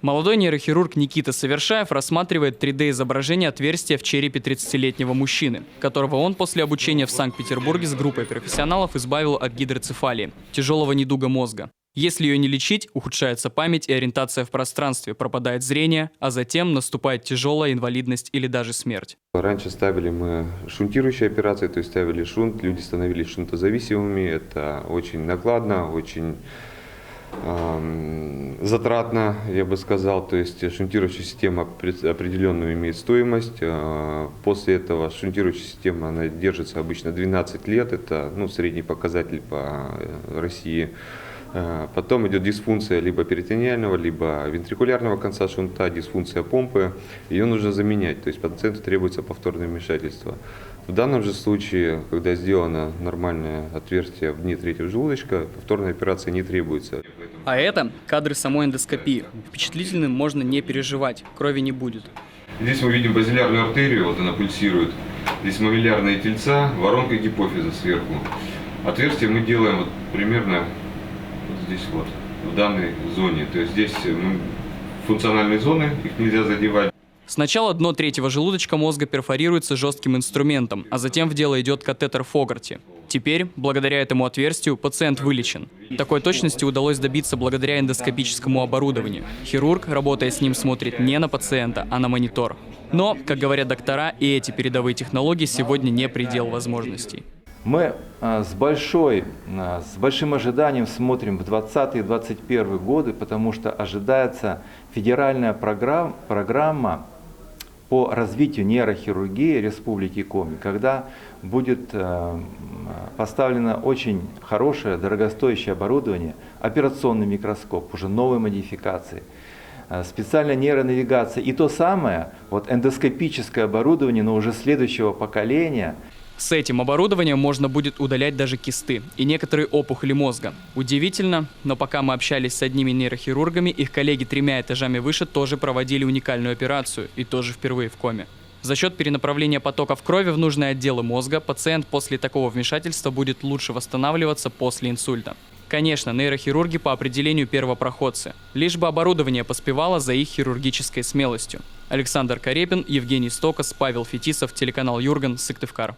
Молодой нейрохирург Никита Совершаев рассматривает 3D-изображение отверстия в черепе 30-летнего мужчины, которого он после обучения в Санкт-Петербурге с группой профессионалов избавил от гидроцефалии – тяжелого недуга мозга. Если ее не лечить, ухудшается память и ориентация в пространстве, пропадает зрение, а затем наступает тяжелая инвалидность или даже смерть. Раньше ставили мы шунтирующие операции, то есть ставили шунт, люди становились шунтозависимыми. Это очень накладно, очень затратно, я бы сказал. То есть шунтирующая система определенную имеет стоимость. После этого шунтирующая система она держится обычно 12 лет. Это средний показатель по России. Потом идет дисфункция либо перитониального, либо вентрикулярного конца шунта, дисфункция помпы. Ее нужно заменять, то есть пациенту требуется повторное вмешательство. В данном же случае, когда сделано нормальное отверстие в дне третьего желудочка, повторная операция не требуется. А это кадры самой эндоскопии. Впечатлительным можно не переживать, крови не будет. Здесь мы видим базилярную артерию, вот она пульсирует. Здесь мамиллярные тельца, воронка гипофиза сверху. Отверстие мы делаем вот примерно здесь вот, в данной зоне. То есть здесь функциональные зоны, их нельзя задевать. Сначала дно третьего желудочка мозга перфорируется жестким инструментом, а затем в дело идет катетер Фогарти. Теперь, благодаря этому отверстию, пациент вылечен. Такой точности удалось добиться благодаря эндоскопическому оборудованию. Хирург, работая с ним, смотрит не на пациента, а на монитор. Но, как говорят доктора, и эти передовые технологии сегодня не предел возможностей. Мы с большим ожиданием смотрим в 2020-2021 годы, потому что ожидается федеральная программа по развитию нейрохирургии Республики Коми, когда будет поставлено очень хорошее, дорогостоящее оборудование, операционный микроскоп, уже новой модификации, специальная нейронавигация и то самое, вот эндоскопическое оборудование, но уже следующего поколения. С этим оборудованием можно будет удалять даже кисты и некоторые опухоли мозга. Удивительно, но пока мы общались с одними нейрохирургами, их коллеги 3 этажами выше тоже проводили уникальную операцию, и тоже впервые в Коми. За счет перенаправления потоков крови в нужные отделы мозга пациент после такого вмешательства будет лучше восстанавливаться после инсульта. Конечно, нейрохирурги по определению первопроходцы, лишь бы оборудование поспевало за их хирургической смелостью. Александр Карепин, Евгений Стокос, Павел Фетисов, телеканал Юрган, Сыктывкар.